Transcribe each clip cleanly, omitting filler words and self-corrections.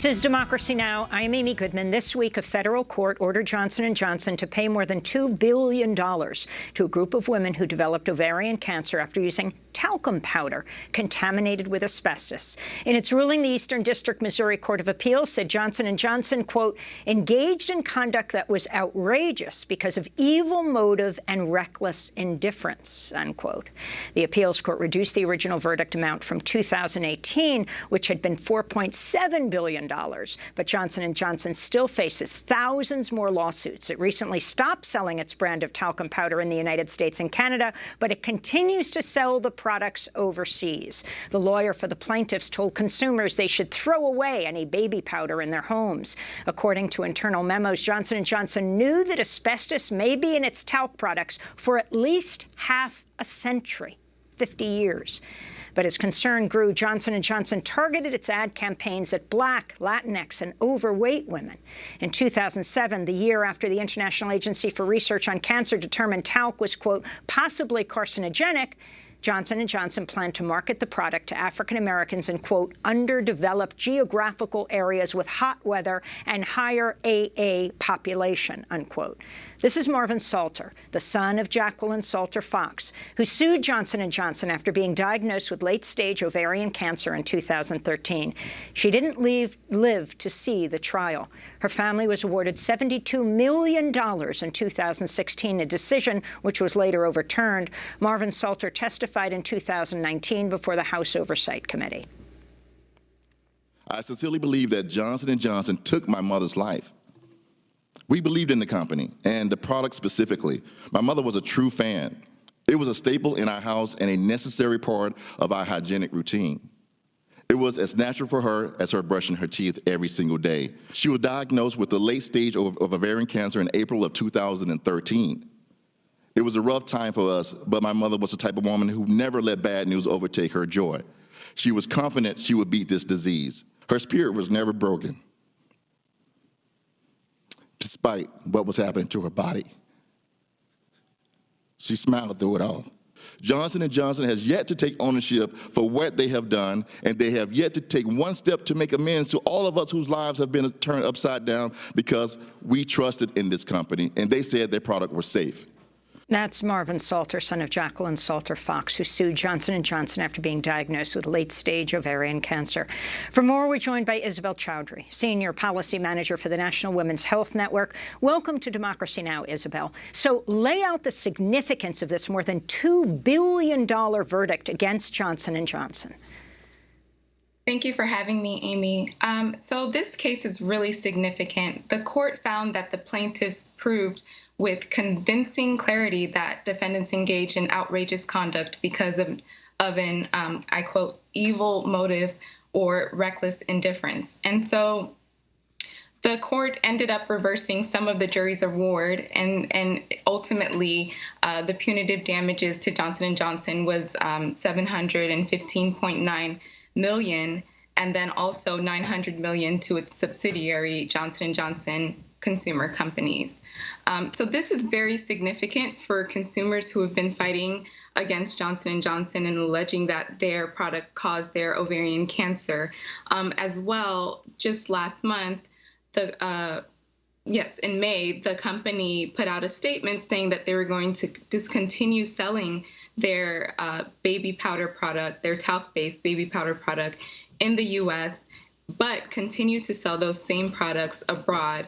This is Democracy Now! I'm Amy Goodman. This week, a federal court ordered Johnson & Johnson to pay more than $2 billion to a group of women who developed ovarian cancer after using talcum powder contaminated with asbestos. In its ruling, the Eastern District Missouri Court of Appeals said Johnson & Johnson, quote, engaged in conduct that was outrageous because of evil motive and reckless indifference, unquote. The appeals court reduced the original verdict amount from 2018, which had been $4.7 billion. But Johnson & Johnson still faces thousands more lawsuits. It recently stopped selling its brand of talcum powder in the United States and Canada, but it continues to sell the products overseas. The lawyer for the plaintiffs told consumers they should throw away any baby powder in their homes. According to internal memos, Johnson & Johnson knew that asbestos may be in its talc products for at least half a century, 50 years. But as concern grew, Johnson & Johnson targeted its ad campaigns at Black, Latinx, and overweight women. In 2007, the year after the International Agency for Research on Cancer determined talc was, quote, possibly carcinogenic, Johnson & Johnson planned to market the product to African Americans in, quote, underdeveloped geographical areas with hot weather and higher AA population, unquote. This is Marvin Salter, the son of Jacqueline Salter Fox, who sued Johnson & Johnson after being diagnosed with late-stage ovarian cancer in 2013. She didn't live to see the trial. Her family was awarded $72 million in 2016, a decision which was later overturned. Marvin Salter testified in 2019 before the House Oversight Committee. I sincerely believe that Johnson & Johnson took my mother's life. We believed in the company and the product specifically. My mother was a true fan. It was a staple in our house and a necessary part of our hygienic routine. It was as natural for her as her brushing her teeth every single day. She was diagnosed with the late stage of ovarian cancer in April of 2013. It was a rough time for us, but my mother was the type of woman who never let bad news overtake her joy. She was confident she would beat this disease. Her spirit was never broken, despite what was happening to her body. She smiled through it all. Johnson & Johnson has yet to take ownership for what they have done, and they have yet to take one step to make amends to all of us whose lives have been turned upside down because we trusted in this company, and they said their product was safe. That's Marvin Salter, son of Jacqueline Salter Fox, who sued Johnson & Johnson after being diagnosed with late-stage ovarian cancer. For more, we're joined by Isabel Chowdhury, Senior Policy Manager for the National Women's Health Network. Welcome to Democracy Now!, Isabel. So lay out the significance of this more than $2 billion verdict against Johnson & Johnson. Thank you for having me, Amy. So this case is really significant. The court found that the plaintiffs proved with convincing clarity that defendants engaged in outrageous conduct because of an, I quote, evil motive or reckless indifference. And so the court ended up reversing some of the jury's award, and ultimately the punitive damages to Johnson & Johnson was $715.9 million, and then also $900 million to its subsidiary, Johnson & Johnson Consumer Companies. So this is very significant for consumers who have been fighting against Johnson & Johnson and alleging that their product caused their ovarian cancer. As well, just last month, in May, the company put out a statement saying that they were going to discontinue selling their baby powder product, their talc-based baby powder product in the U.S., but continue to sell those same products abroad,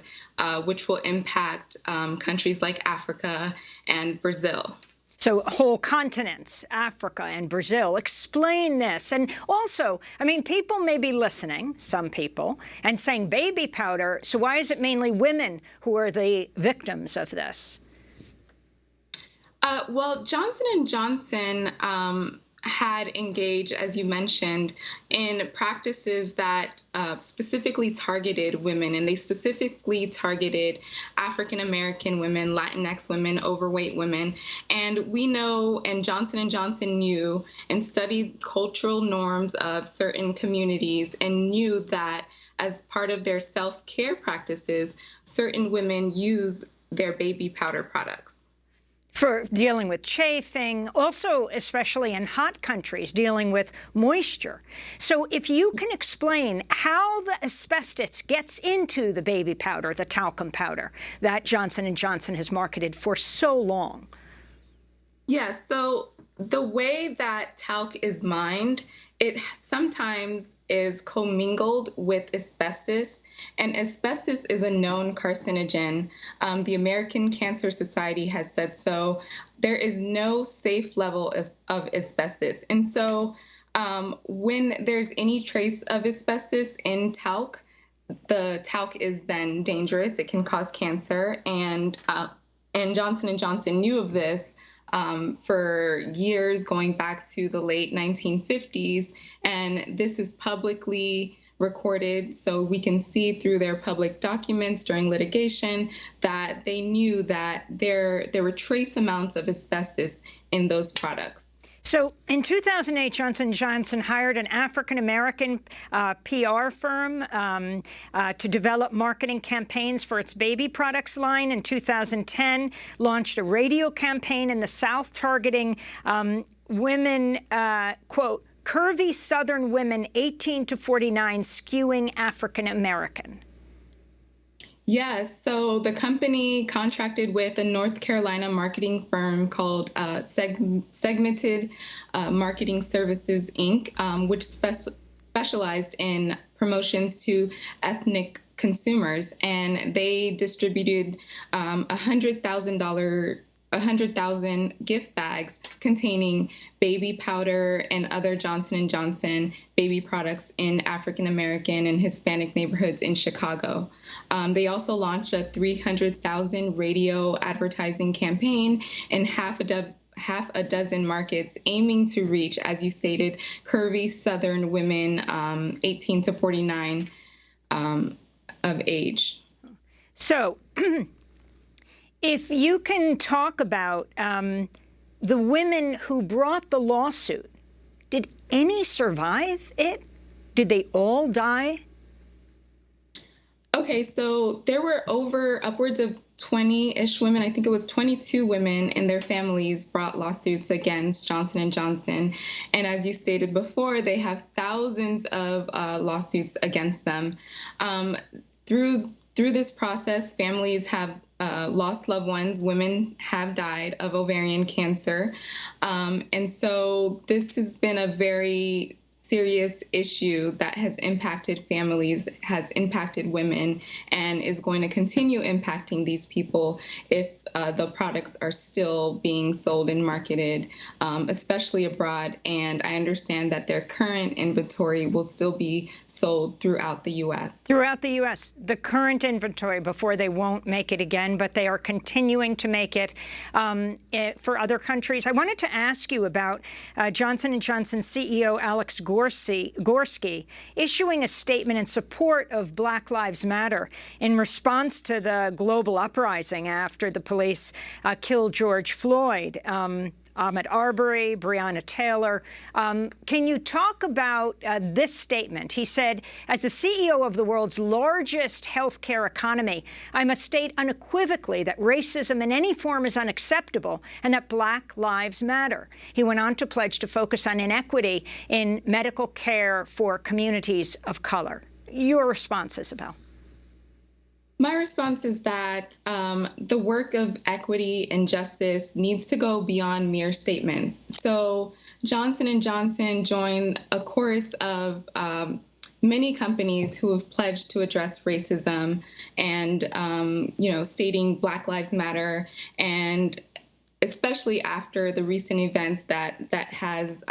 which will impact countries like Africa and Brazil. So whole continents, Africa and Brazil. Explain this. And also, I mean, people may be listening, some people, and saying baby powder, so why is it mainly women who are the victims of this? Well, Johnson & Johnson had engaged, as you mentioned, in practices that specifically targeted women, and they specifically targeted African-American women, Latinx women, overweight women. And we know, and Johnson & Johnson knew and studied cultural norms of certain communities and knew that as part of their self-care practices, certain women use their baby powder products. For dealing with chafing, also especially in hot countries, dealing with moisture. So if you can explain how the asbestos gets into the baby powder, the talcum powder, that Johnson & Johnson has marketed for so long. Yes, so the way that talc is mined, it sometimes is commingled with asbestos, and asbestos is a known carcinogen. The American Cancer Society has said so. There is no safe level of asbestos. And so when there's any trace of asbestos in talc, the talc is then dangerous. It can cause cancer. And Johnson & Johnson knew of this for years, going back to the late 1950s. And this is publicly recorded, so we can see through their public documents during litigation that they knew that there were trace amounts of asbestos in those products. So in 2008, Johnson & Johnson hired an African-American PR firm to develop marketing campaigns for its baby products line. In 2010, launched a radio campaign in the South targeting women, quote, curvy Southern women 18 to 49 skewing African-American. Yes, so the company contracted with a North Carolina marketing firm called Segmented Marketing Services, Inc., which specialized in promotions to ethnic consumers. And they distributed 100,000 gift bags containing baby powder and other Johnson & Johnson baby products in African American and Hispanic neighborhoods in Chicago. They also launched a 300,000 radio advertising campaign in half a dozen markets, aiming to reach, as you stated, curvy Southern women 18 to 49 of age. So if you can talk about the women who brought the lawsuit, did any survive it? Did they all die? Okay, so there were upwards of 20-ish women. I think it was 22 women and their families brought lawsuits against Johnson & Johnson. And as you stated before, they have thousands of lawsuits against them. Through this process, families have lost loved ones. Women have died of ovarian cancer. And so this has been a very serious issue that has impacted families, has impacted women, and is going to continue impacting these people if the products are still being sold and marketed, especially abroad. And I understand that their current inventory will still be sold throughout the U.S. Throughout the U.S., the current inventory before they won't make it again, but they are continuing to make it for other countries. I wanted to ask you about Johnson & Johnson CEO Alex Gorsky issuing a statement in support of Black Lives Matter in response to the global uprising after the police killed George Floyd. Ahmaud Arbery, Breonna Taylor. Can you talk about this statement? He said, as the CEO of the world's largest healthcare economy, I must state unequivocally that racism in any form is unacceptable and that Black lives matter. He went on to pledge to focus on inequity in medical care for communities of color. Your response, Isabel? My response is that the work of equity and justice needs to go beyond mere statements. So Johnson & Johnson joined a chorus of many companies who have pledged to address racism and, stating Black Lives Matter, and especially after the recent events that has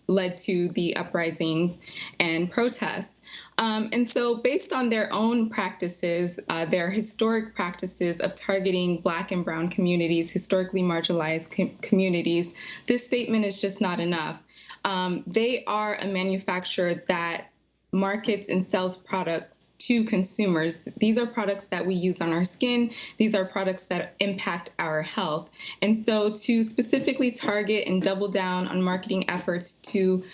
led to the uprisings and protests. And so based on their own practices, their historic practices of targeting Black and Brown communities, historically marginalized communities, this statement is just not enough. They are a manufacturer that markets and sells products to consumers. These are products that we use on our skin. These are products that impact our health. And so to specifically target and double down on marketing efforts to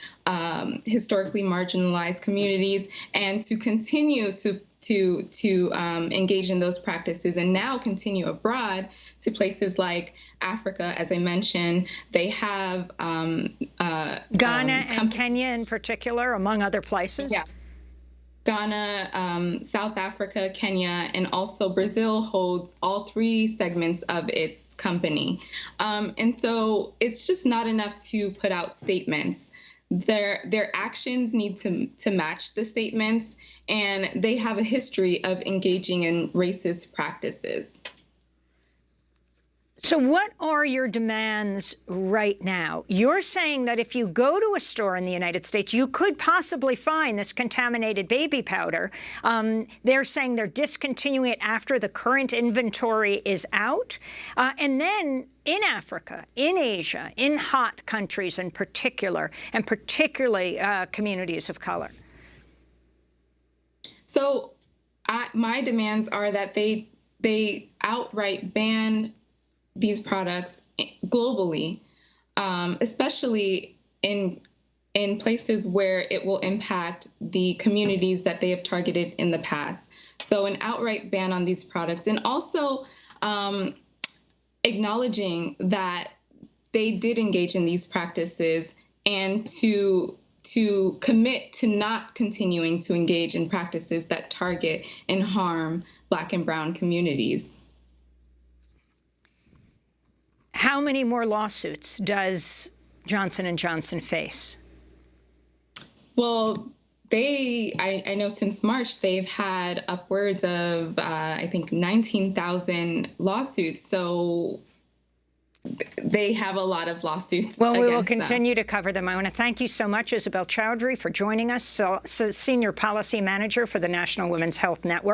historically marginalized communities and to continue to to engage in those practices and now continue abroad to places like Africa, as I mentioned. They have Ghana and Kenya in particular, among other places. Yeah. Ghana, South Africa, Kenya, and also Brazil holds all three segments of its company. And so it's just not enough to put out statements. Their actions need to match the statements, and they have a history of engaging in racist practices. So what are your demands right now? You're saying that if you go to a store in the United States, you could possibly find this contaminated baby powder. They're saying they're discontinuing it after the current inventory is out. And then in Africa, in Asia, in hot countries in particular, and particularly communities of color. So my demands are that they outright ban these products globally, especially in places where it will impact the communities that they have targeted in the past. So an outright ban on these products, and also acknowledging that they did engage in these practices, and to commit to not continuing to engage in practices that target and harm Black and Brown communities. How many more lawsuits does Johnson & Johnson face? Well, I know since March, they've had upwards of, I think, 19,000 lawsuits. So they have a lot of lawsuits. Well, we will continue to cover them. I want to thank you so much, Isabel Chowdhury, for joining us, Senior Policy Manager for the National Women's Health Network.